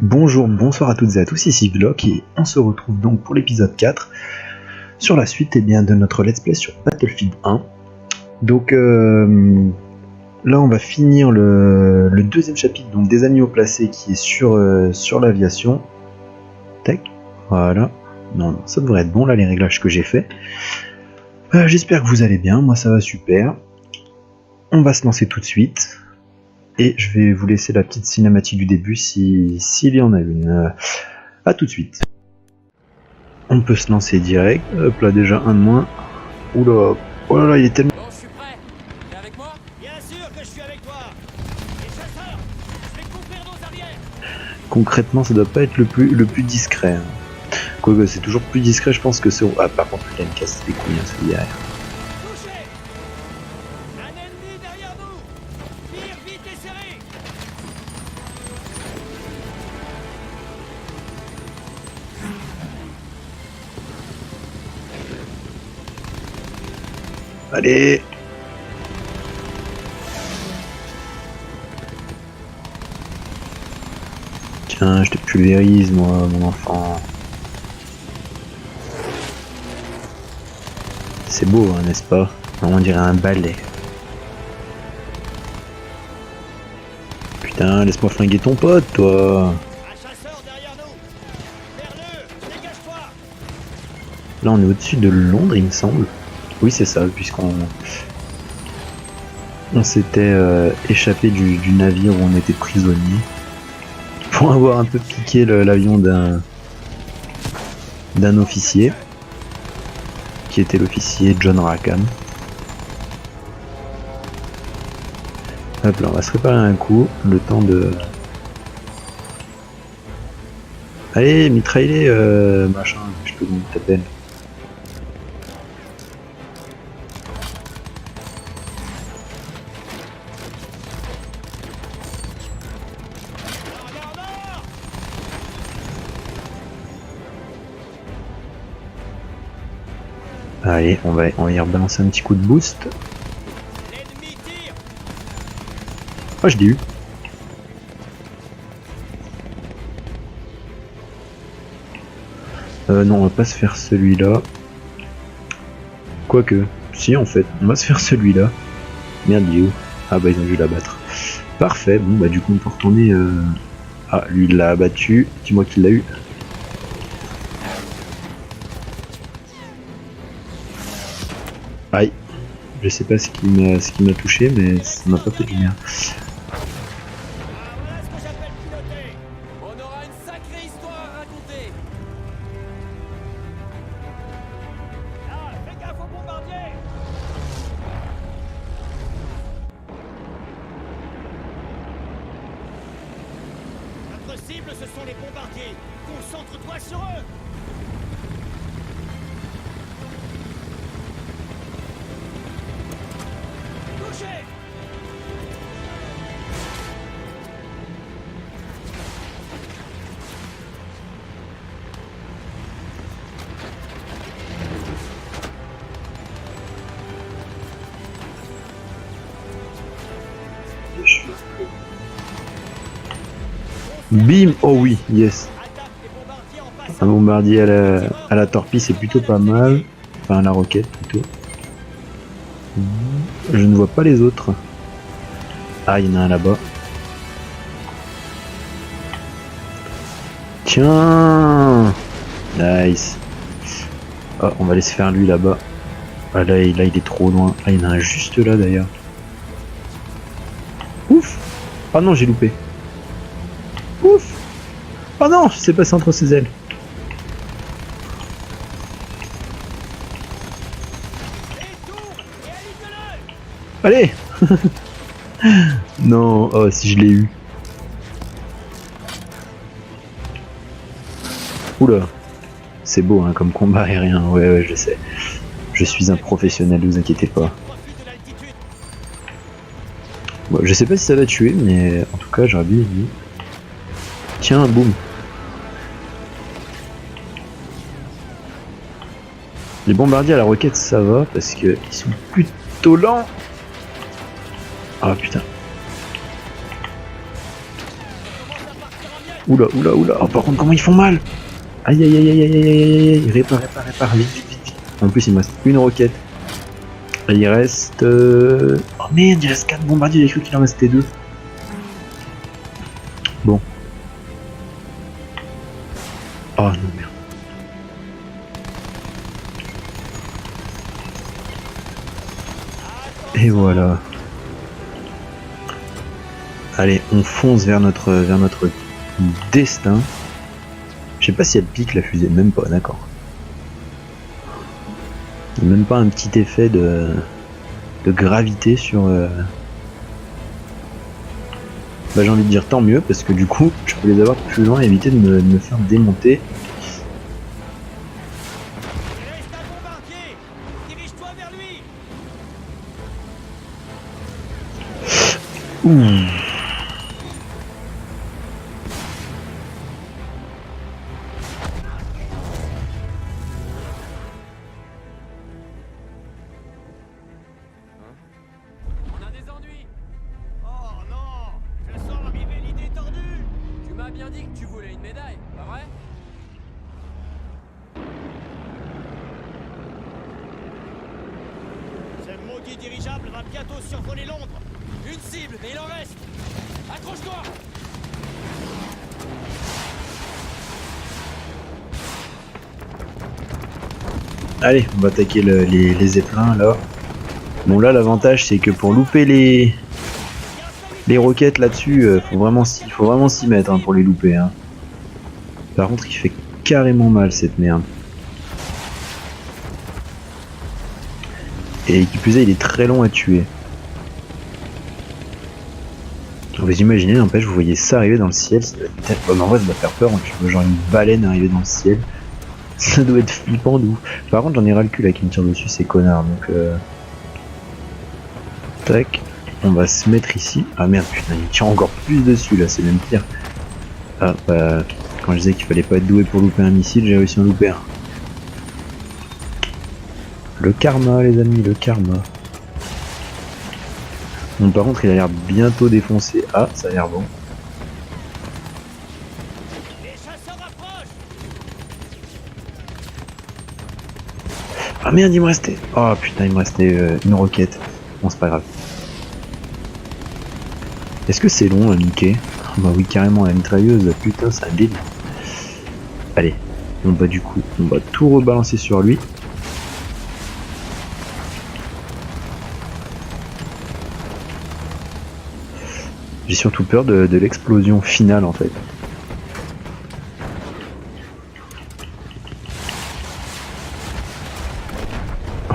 Bonjour, bonsoir à toutes et à tous, ici Glock et on se retrouve donc pour l'épisode 4 sur la suite de notre let's play sur Battlefield 1. Donc là on va finir le deuxième chapitre donc des amis haut placés qui est sur l'aviation. Tac, voilà. Non, ça devrait être bon là les réglages que j'ai fait. J'espère que vous allez bien, moi ça va super. On va se lancer tout de suite. Et je vais vous laisser la petite cinématique du début s'il y en a une. A tout de suite. On peut se lancer direct. Hop là, déjà un de moins. Oula, oh là là, il est tellement... Bon, je suis prêt. T'es avec moi? Bien sûr que je suis avec toi. Les chasseurs, je vais couvrir nos arrières. Concrètement, ça doit pas être le plus discret. Hein. Quoique, c'est toujours plus discret, je pense que c'est... Ah, par contre, il a une casse des couilles, hein, celui derrière. Touché. Un ennemi derrière nous. Tire vite et serré. Allez! Tiens, je te pulvérise, moi, mon enfant. C'est beau, hein, n'est-ce pas? On dirait un balai. Putain, laisse-moi flinguer ton pote, toi. Un chasseur derrière nous. Perle, dégage-toi. Là, on est au-dessus de Londres, il me semble. Oui, c'est ça, puisqu'on s'était échappé du navire où on était prisonnier pour avoir un peu piqué l'avion d'un officier qui était l'officier John Rackham. Hop là, on va se préparer un coup, le temps de... Allez, mitraille-les, machin, je peux comment t'appelles. Allez, on va y rebalancer un petit coup de boost. L'ennemi tire. Oh, je l'ai eu. Non, on va pas se faire celui-là. Quoique, si en fait, on va se faire celui-là. Merde, il est où? Ah bah ils ont dû l'abattre. Parfait, bon bah du coup on peut retourner... Ah, lui il l'a abattu, dis-moi qu'il l'a eu. Aïe, je sais pas ce qui m'a touché, mais ça m'a pas fait du bien. Ah, voilà ce que j'appelle piloter. On aura une sacrée histoire à raconter. Là, fais gaffe aux bombardiers. Notre cible, ce sont les bombardiers. Concentre-toi sur eux. Touché. Bim, oh oui, yes. Attaque les bombardiers en passant. Un bombardier à la torpille c'est plutôt pas mal. Enfin, à la roquette plutôt. Je ne vois pas les autres. Ah, il y en a un là-bas. Tiens! Nice. Oh, on va laisser faire lui là-bas. Ah, là, il est trop loin. Ah, il y en a un juste là d'ailleurs. Ouf! Ah non, j'ai loupé. Ouf! Oh non, c'est passé entre ses ailes. Et tourne et aligne-le. Allez! Non, oh si je l'ai eu. Oula. C'est beau hein, comme combat aérien, ouais je sais. Je suis un professionnel, ne vous inquiétez pas. Profite de l'altitude. Bon, je sais pas si ça va tuer, mais en tout cas j'aurais bien dit. Tiens, boum. Les bombardiers à la roquette ça va parce que ils sont plutôt lents. Ah putain. Commence à partir en miettes. Oula, oula, oula. Oh, par contre, comment ils font mal. Aïe, aïe, aïe, aïe, aïe, aïe, aïe, aïe. Répare, répare, répare. Vite, vite, vite, vite. En plus, il me reste une roquette. Et il reste... Oh merde, il reste 4 bombardiers. J'ai cru qu'il en restait 2. Bon. Oh non, merde. Et voilà. Allez, on fonce vers notre destin. Je sais pas si elle pique la fusée, même pas, d'accord. Il n'y a même pas un petit effet de gravité sur... Bah, j'ai envie de dire tant mieux, parce que du coup, je peux les avoir plus loin et éviter de me faire démonter. Il reste un bombardier. Dirige-toi vers lui. Ouh. On a des ennuis. Oh non, je sens arriver l'idée tordue. Tu m'as bien dit que tu voulais une médaille, pas vrai? Ce maudit dirigeable va bientôt survoler Londres. Une cible, mais il en reste. Accroche-toi. Allez, on va attaquer les zeppelins là. Bon là l'avantage c'est que pour louper les roquettes là-dessus, faut vraiment s'y mettre hein, pour les louper. Hein. Par contre il fait carrément mal cette merde. Et qui plus est il est très long à tuer. Vous imaginez, n'empêche, vous voyez ça arriver dans le ciel, ça doit être... Bon, en vrai ça doit faire peur, hein, tu vois genre une baleine arriver dans le ciel. Ça doit être flippant d'où. Par contre j'en ai ras le cul là qui me tire dessus ces connards donc tac, on va se mettre ici. Ah merde putain il me tire encore plus dessus là, c'est même pire. Ah bah quand je disais qu'il fallait pas être doué pour louper un missile, j'ai réussi à en louper un. Le karma les amis, le karma. Bon par contre il a l'air bientôt défoncé. Ah ça a l'air bon. Les chasseurs approchent. Ah merde il me restait. Oh putain il me restait une roquette. Bon c'est pas grave. Est-ce que c'est long à niquer? Bah oui carrément la mitrailleuse, putain c'est un délire. Allez, bon bah du coup on va tout rebalancer sur lui. J'ai surtout peur de l'explosion finale en fait.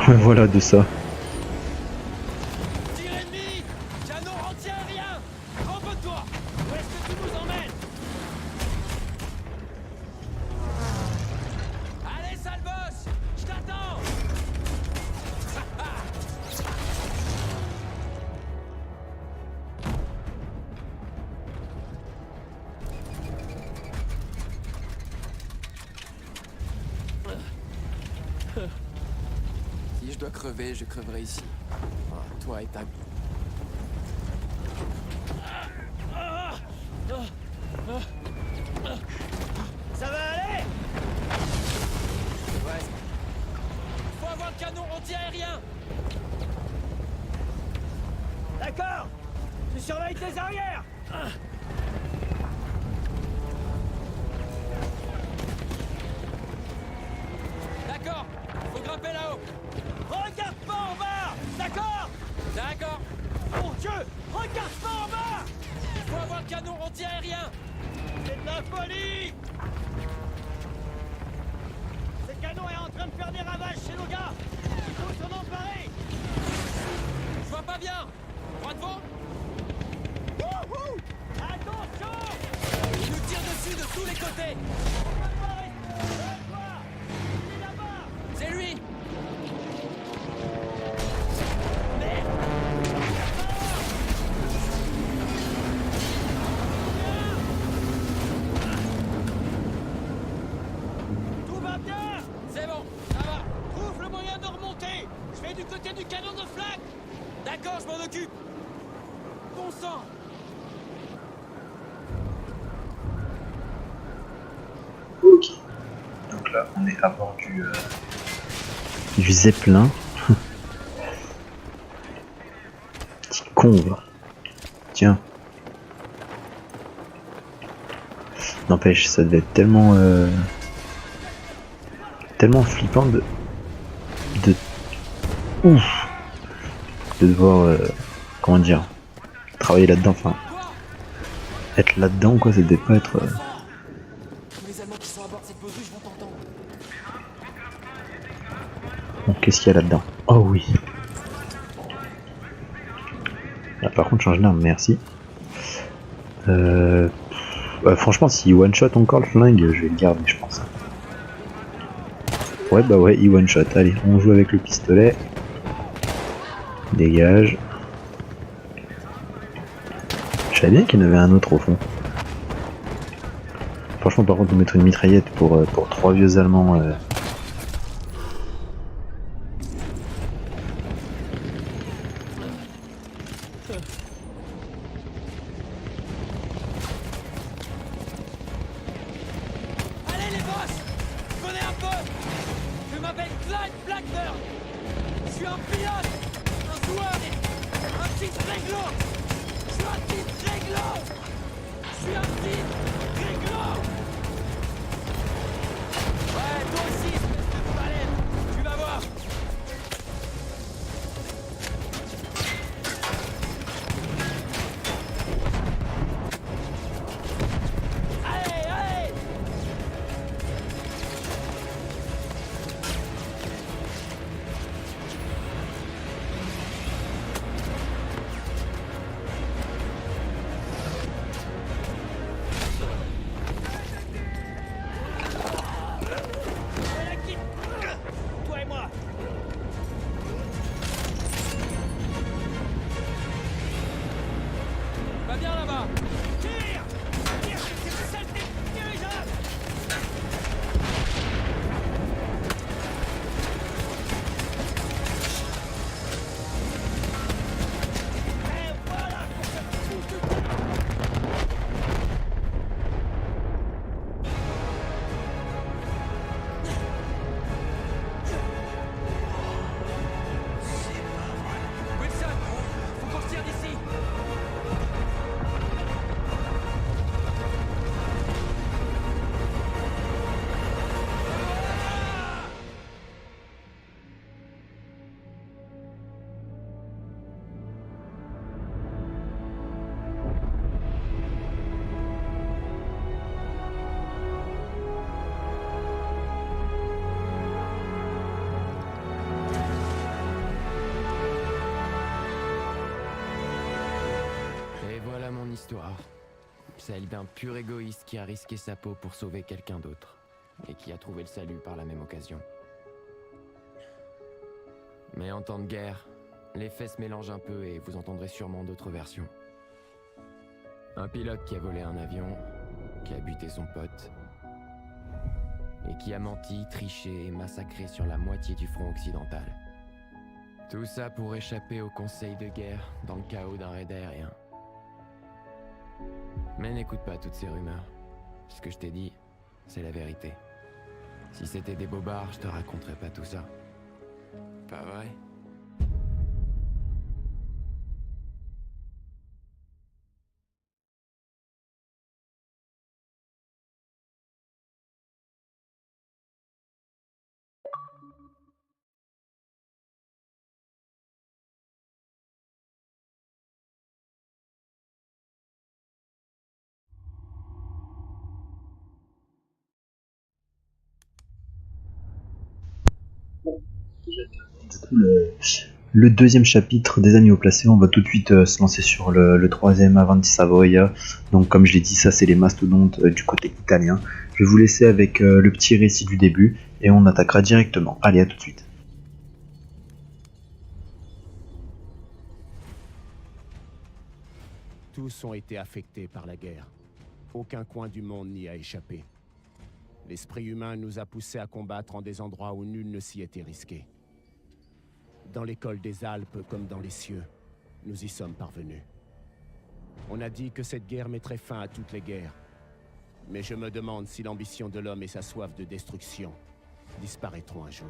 Voilà de ça. Tir ennemi. Canon anti-aérien. Rempote-toi. Où est-ce que tu nous emmènes? Allez, sale boss. Je t'attends. Si je dois crever, je creverai ici. Ah, toi et ta... Ça va aller? Ouais. Faut avoir le canon anti-aérien. D'accord. Tu surveilles tes arrières. D'accord. Faut grimper là-haut. Regarde pas en bas. D'accord. D'accord. Mon Dieu, regarde pas en bas. Faut avoir le canon anti-aérien. C'est de la folie. Ce canon est en train de faire des ravages chez nos gars. Il faut s'en emparer. Je vois pas bien. Droit devant. Wouhou. Attention. Il nous tire dessus de tous les côtés. On peut pas rester. Lève-toi. Il est là-bas. C'est lui. Tout va bien. C'est bon. Ça va. Trouve le moyen de remonter. Je vais du côté du canon de flag. D'accord, je m'en occupe. Bon sang. là, on est à bord du Zeppelin. Petit con, va. Tiens. N'empêche, ça devait être tellement tellement flippant de ouf de devoir comment dire, travailler là-dedans, enfin être là-dedans quoi, ça devait pas être Tous les Allemands qui sont à bord de cette baudruche vont t'entendre. Bon, qu'est-ce qu'il y a là-dedans? Oh oui. Là, par contre, change d'arme, merci. Franchement, si one shot encore le flingue, je vais le garder, je pense. Ouais, bah ouais, il one shot. Allez, on joue avec le pistolet. Dégage. Je savais bien qu'il y en avait un autre au fond. Franchement, par contre, de mettre une mitraillette pour 3 vieux Allemands. Allez les boss, venez un peu. Je m'appelle Clyde Blackburn. Je suis un pilote, un joueur, un type réglo. Je suis un type réglo. Je suis un type réglo. Ouais, toi aussi, espèce de palette. Tu vas voir. Allez, allez. Voilà qui... Toi et moi. Va bien là-bas. Tire. Tire, c'est une saleté de dirigeable. Et voilà pour ce foutu. Wilson, faut qu'on se tire d'ici. Et voilà mon histoire. Celle d'un pur égoïste qui a risqué sa peau pour sauver quelqu'un d'autre. Et qui a trouvé le salut par la même occasion. Mais en temps de guerre, les faits se mélangent un peu et vous entendrez sûrement d'autres versions. Un pilote qui a volé un avion, qui a buté son pote, et qui a menti, triché et massacré sur la moitié du front occidental. Tout ça pour échapper au conseil de guerre dans le chaos d'un raid aérien. Mais n'écoute pas toutes ces rumeurs. Ce que je t'ai dit, c'est la vérité. Si c'était des bobards, je te raconterais pas tout ça. Pas vrai? Du coup, le deuxième chapitre des Agneaux placés, on va tout de suite se lancer sur le troisième Avanti Savoia. Donc comme je l'ai dit, ça c'est les mastodontes du côté italien. Je vais vous laisser avec le petit récit du début et on attaquera directement. Allez, à tout de suite. Tous ont été affectés par la guerre. Aucun coin du monde n'y a échappé. L'esprit humain nous a poussés à combattre en des endroits où nul ne s'y était risqué. Dans l'école des Alpes comme dans les cieux, nous y sommes parvenus. On a dit que cette guerre mettrait fin à toutes les guerres. Mais je me demande si l'ambition de l'homme et sa soif de destruction disparaîtront un jour.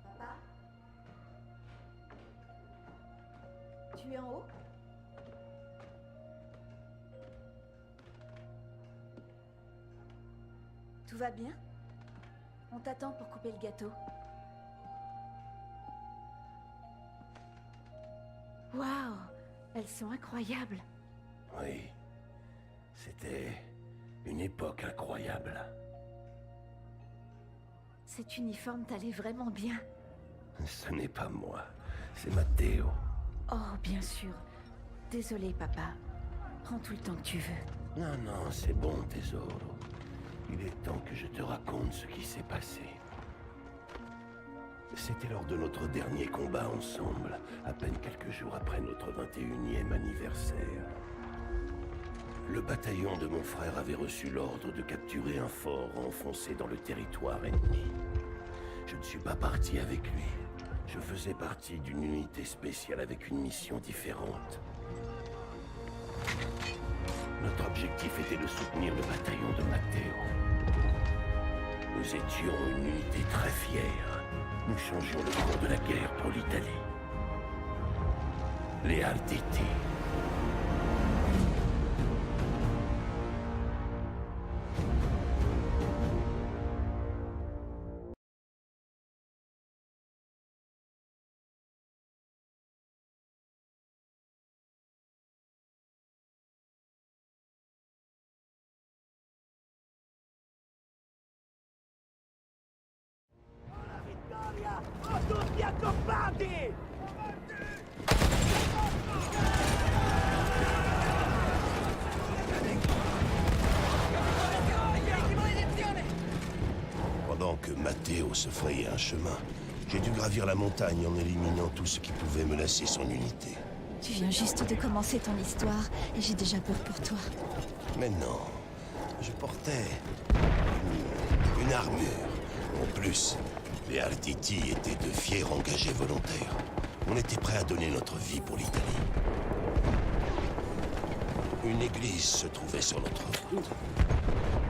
Papa? Tu es en haut? Tout va bien? On t'attend pour couper le gâteau. Waouh! Elles sont incroyables. Oui, c'était une époque incroyable. Cet uniforme t'allait vraiment bien. Ce n'est pas moi, c'est Matteo. Oh, bien sûr. Désolé, papa. Prends tout le temps que tu veux. Non, non, c'est bon, Tesoro. Il est temps que je te raconte ce qui s'est passé. C'était lors de notre dernier combat ensemble, à peine quelques jours après notre 21e anniversaire. Le bataillon de mon frère avait reçu l'ordre de capturer un fort enfoncé dans le territoire ennemi. Je ne suis pas parti avec lui. Je faisais partie d'une unité spéciale avec une mission différente. Notre objectif était de soutenir le bataillon de Matteo. Nous étions une unité très fière. Nous changions le cours de la guerre pour l'Italie. Les Arditi. Pendant que Matteo se frayait un chemin, j'ai dû gravir la montagne en éliminant tout ce qui pouvait menacer son unité. Tu viens juste de commencer ton histoire et j'ai déjà peur pour toi. Mais non, je portais une armure. En plus, les Arditi étaient de fiers engagés volontaires. On était prêts à donner notre vie pour l'Italie. Une église se trouvait sur notre route.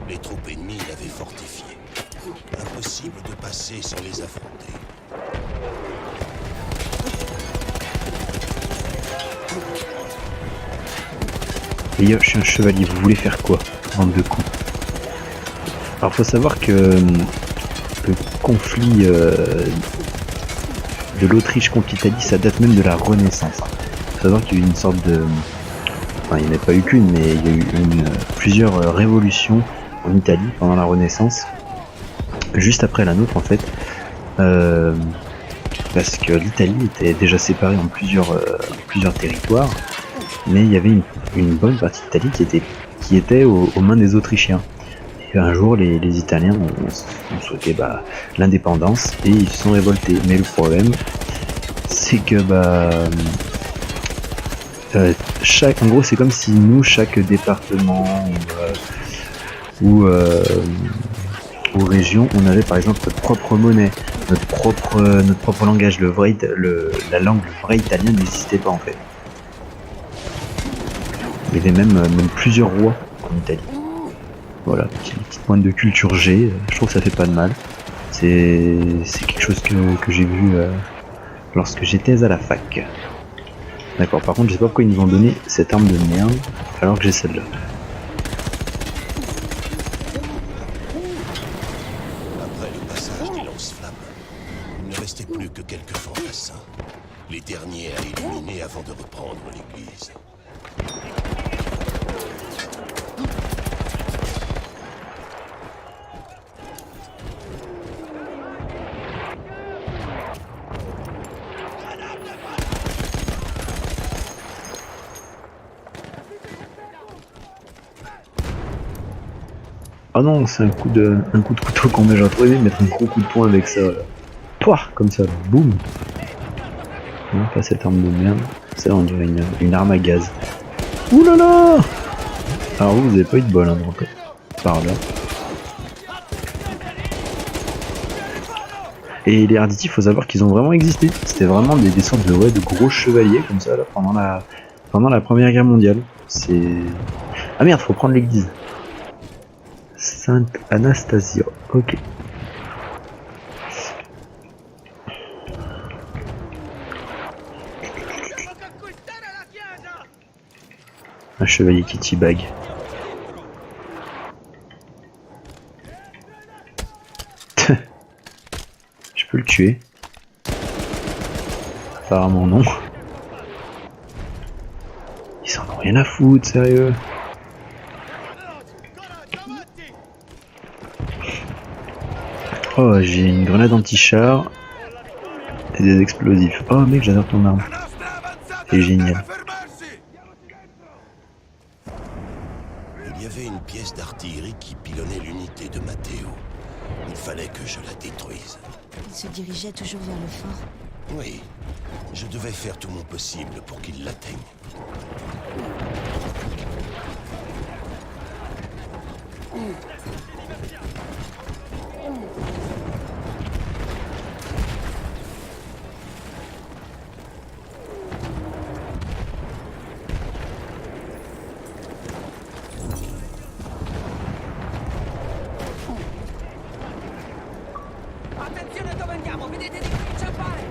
Les troupes ennemies l'avaient fortifiée. Impossible de passer sans les affronter. Et yo, je suis un chevalier, vous voulez faire quoi? Bande de cons. Alors faut savoir que le conflit de l'Autriche contre l'Italie, ça date même de la Renaissance. Faut savoir qu'il y a eu une sorte de... Enfin, il n'y en a pas eu qu'une, mais il y a eu plusieurs révolutions en Italie pendant la Renaissance. Juste après la nôtre en fait. Parce que l'Italie était déjà séparée en plusieurs territoires. Mais il y avait une bonne partie d'Italie qui était aux mains des Autrichiens. Et un jour, les Italiens ont souhaité l'indépendance et ils se sont révoltés. Mais le problème, c'est que en gros, c'est comme si nous, chaque département ou région, on avait par exemple notre propre monnaie, notre propre langage. La langue vraie italienne n'existait pas en fait. Il y avait même plusieurs rois en Italie. Voilà, petite pointe de culture G, je trouve que ça fait pas de mal. C'est quelque chose que j'ai vu lorsque j'étais à la fac. D'accord, par contre je sais pas pourquoi ils nous ont donné cette arme de merde alors que j'ai celle-là. Après le passage des lance-flammes, il ne restait plus que quelques fantassins. Les derniers à éliminer avant de reprendre l'église. Ah non, c'est un coup de couteau qu'on met, j'aurais trop aimé mettre un gros coup de poing avec ça. Là. Pouah, comme ça, boum. Non, pas cette arme de merde. Ça, on dirait une arme à gaz. Ouh là là. Alors vous avez pas eu de bol, hein, donc par là. Et les Arditi, il faut savoir qu'ils ont vraiment existé. C'était vraiment des sortes de gros chevaliers comme ça là, pendant la Première Guerre mondiale. C'est... Ah merde, faut prendre l'église. Sainte Anastasia, ok. Un chevalier qui teabag. Je peux le tuer. Apparemment non. Ils s'en ont rien à foutre, sérieux. Oh, j'ai une grenade anti-char et des explosifs. Oh mec, j'adore ton arme. C'est génial. Il y avait une pièce d'artillerie qui pilonnait l'unité de Matteo. Il fallait que je la détruise. Il se dirigeait toujours vers le fort. Oui, je devais faire tout mon possible pour qu'il l'atteigne. Attenzione dove andiamo, vedete di inciampare!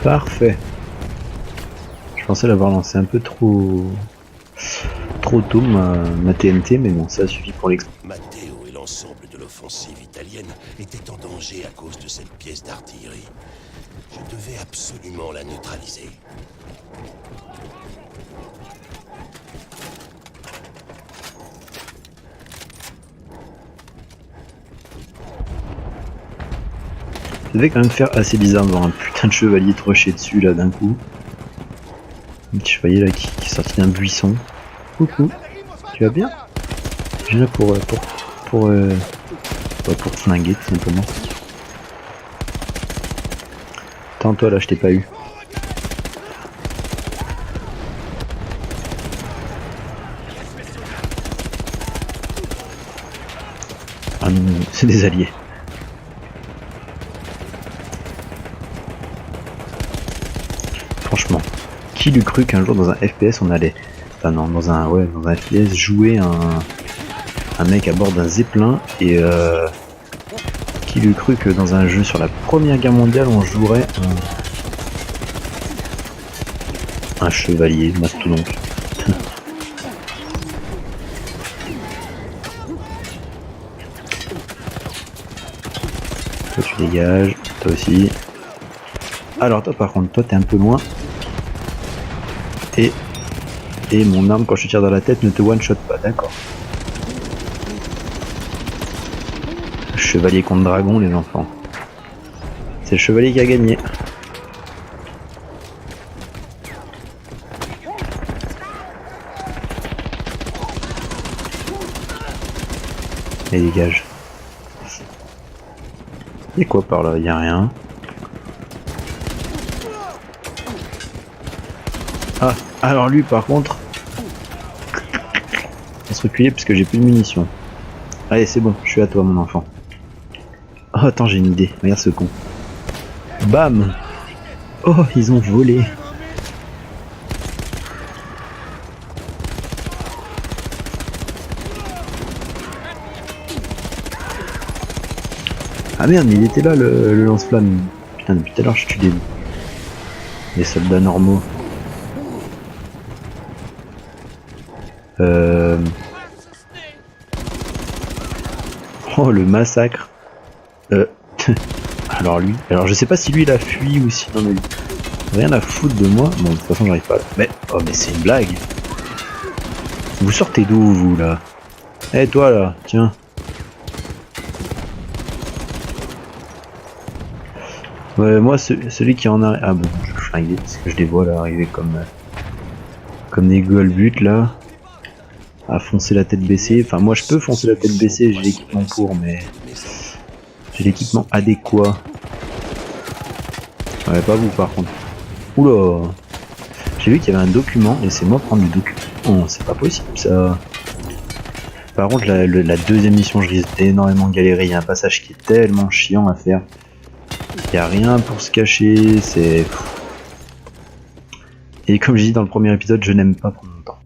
Parfait. Je pensais l'avoir lancé un peu trop tôt ma TNT, mais bon, ça suffit pour l'exploit. Matteo et l'ensemble de l'offensive italienne étaient en danger à cause de cette pièce d'artillerie. Je devais absolument la neutraliser. Ça devait quand même faire assez bizarre de voir un putain de chevalier te rusher dessus là d'un coup. Un petit chevalier là qui est sorti d'un buisson. Coucou, tu vas bien? Je viens là pour te flinguer tout simplement. Attends toi là, je t'ai pas eu. Ah non, c'est des alliés. Franchement, qui l'eût cru qu'un jour dans un FPS on allait, enfin non, dans un FPS jouer un mec à bord d'un zeppelin et qui l'eût cru que dans un jeu sur la Première Guerre mondiale on jouerait un chevalier mastodonte. Toi tu dégages, toi aussi. Alors toi par contre, toi t'es un peu loin. Et mon arme quand je tire dans la tête ne te one-shot pas, d'accord. Chevalier contre dragon les enfants. C'est le chevalier qui a gagné. Et dégage. Y'a quoi par là? Y'a rien. Ah, alors lui par contre, on va se reculer parce que j'ai plus de munitions. Allez c'est bon, je suis à toi mon enfant. Oh attends, j'ai une idée, regarde ce con. Bam. Oh, ils ont volé. Ah merde, mais il était là le lance-flamme. Putain, depuis tout à l'heure je tue des soldats normaux. Oh, le massacre. Alors lui, alors je sais pas si lui il a fui ou si non, mais rien à foutre de moi. Bon, de toute façon j'arrive pas. Mais oh, mais c'est une blague. Vous sortez d'où vous là? Eh toi là, tiens. Ouais, moi celui qui en a. Ah bon, je vais flinguer parce que je les vois là arriver comme des golbuts là. À foncer la tête baissée. Enfin, moi je peux foncer la tête baissée, j'ai l'équipement pour, mais j'ai l'équipement adéquat. Ouais, pas vous par contre. Oula! J'ai vu qu'il y avait un document et c'est moi prendre du document. Oh, c'est pas possible ça. Par contre, la deuxième mission, je risque d'énormément galérer. Il y a un passage qui est tellement chiant à faire. Il n'y a rien pour se cacher. C'est. Et comme j'ai dit dans le premier épisode, je n'aime pas prendre mon temps.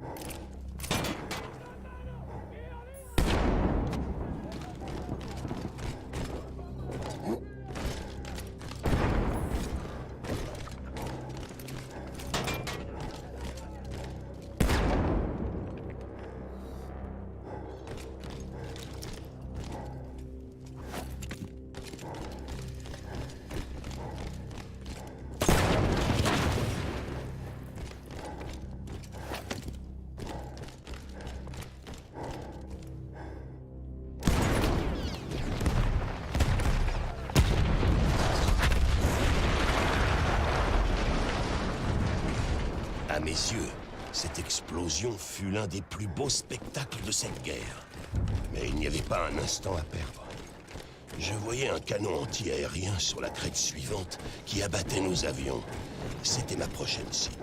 À mes yeux, cette explosion fut l'un des plus beaux spectacles de cette guerre. Mais il n'y avait pas un instant à perdre. Je voyais un canon anti-aérien sur la crête suivante qui abattait nos avions. C'était ma prochaine cible.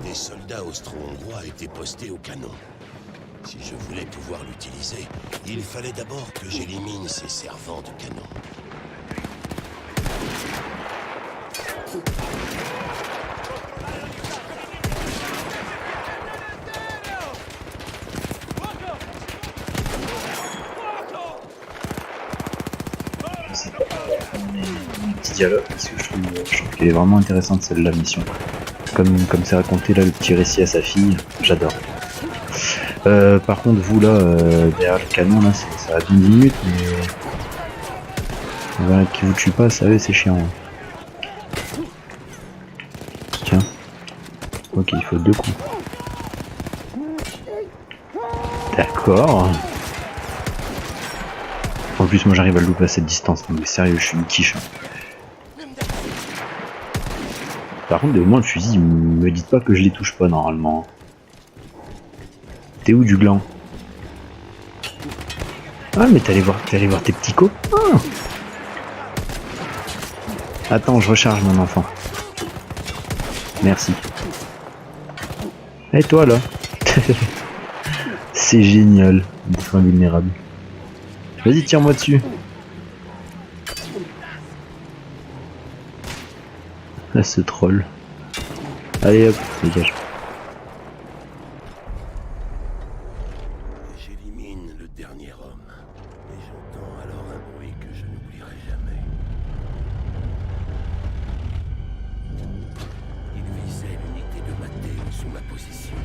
Des soldats austro-hongrois étaient postés au canon. Si je voulais pouvoir l'utiliser, il fallait d'abord que j'élimine ces servants de canon. Petit dialogue parce que je trouve qu'elle est vraiment intéressante celle-là, mission. Comme c'est raconté là, le petit récit à sa fille, j'adore. Par contre, vous là, derrière le canon, là, ça va bien 10 minutes, mais voilà, qui vous tue pas, ça c'est chiant. Hein. Tiens. Ok, il faut 2 coups. D'accord. En plus, moi j'arrive à le louper à cette distance, mais sérieux, je suis une quiche. Par contre, au moins le fusil, me dites pas que je les touche pas normalement. T'es où du gland? Ah, mais t'es allé voir tes petits copains. Attends, je recharge mon enfant. Merci. Et toi là? C'est génial, d'être invulnérable. Vas-y, tire-moi dessus. Ah, ce troll. Allez hop, dégage. J'élimine le dernier homme. Et j'entends alors un bruit que je n'oublierai jamais. Il visait l'unité de Matteo sous ma position.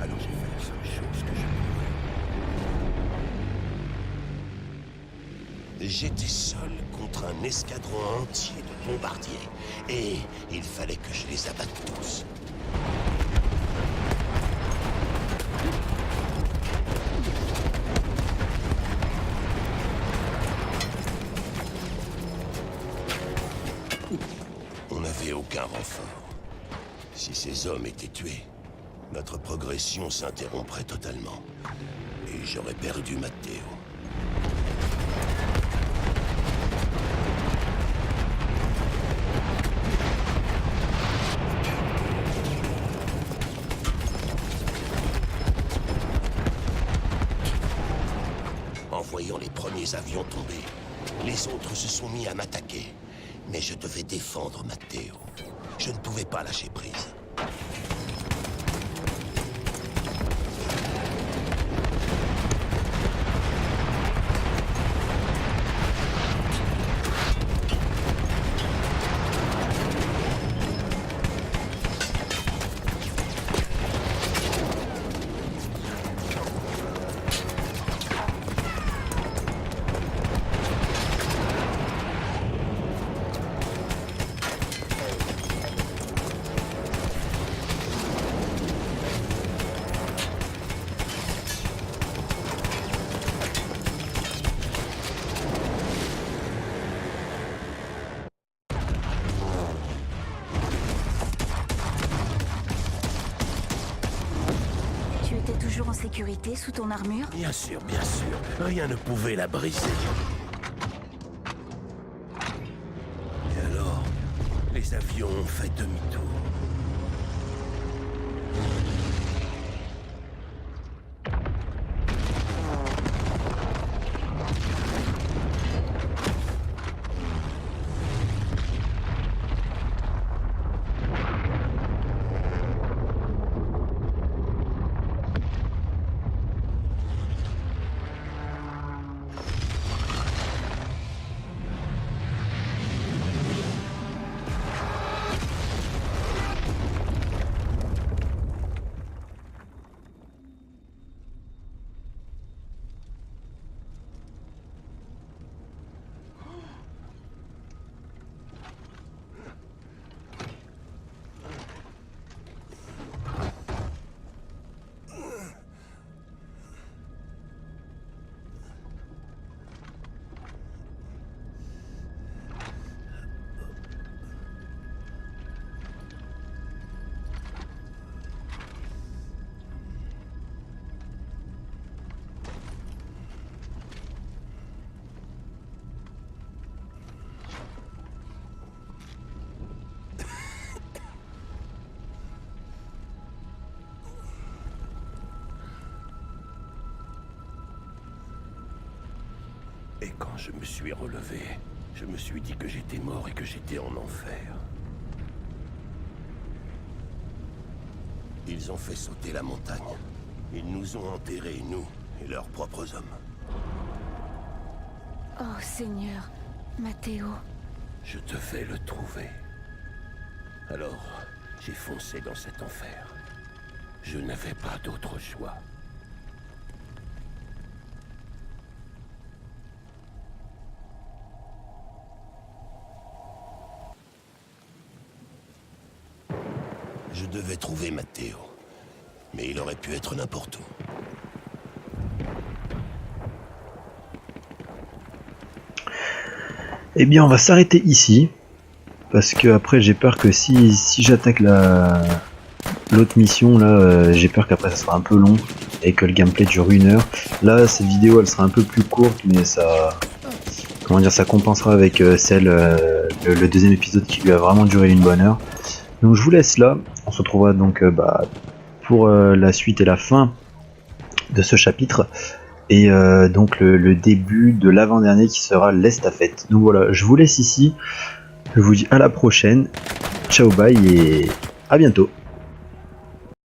Alors j'ai fait la seule chose que je pouvais. J'étais seul contre un escadron entier de bombardiers. Et il fallait que je les abatte tous. On n'avait aucun renfort. Si ces hommes étaient tués, notre progression s'interromprait totalement. Et j'aurais perdu Matteo. En voyant les premiers avions tomber, les autres se sont mis à m'attaquer. Mais je devais défendre Matteo. Je ne pouvais pas lâcher prise. Toujours en sécurité sous ton armure? Bien sûr, rien ne pouvait la briser. Et alors, les avions ont fait demi-tour. Et quand je me suis relevé, je me suis dit que j'étais mort et que j'étais en enfer. Ils ont fait sauter la montagne. Ils nous ont enterrés, nous et leurs propres hommes. Oh Seigneur, Matteo. Je devais le trouver. Alors, j'ai foncé dans cet enfer. Je n'avais pas d'autre choix. Je devais trouver Matteo, mais il aurait pu être n'importe où. Eh bien, on va s'arrêter ici, parce que après j'ai peur que si j'attaque l'autre mission là, j'ai peur qu'après ça sera un peu long et que le gameplay dure 1 heure. Là, cette vidéo elle sera un peu plus courte, mais ça, comment dire, ça compensera avec le deuxième épisode qui lui a vraiment duré 1 bonne heure. Donc je vous laisse là, on se retrouvera donc pour la suite et la fin de ce chapitre, et donc le début de l'avant-dernier qui sera l'estafette. Donc voilà, je vous laisse ici, je vous dis à la prochaine, ciao bye et à bientôt.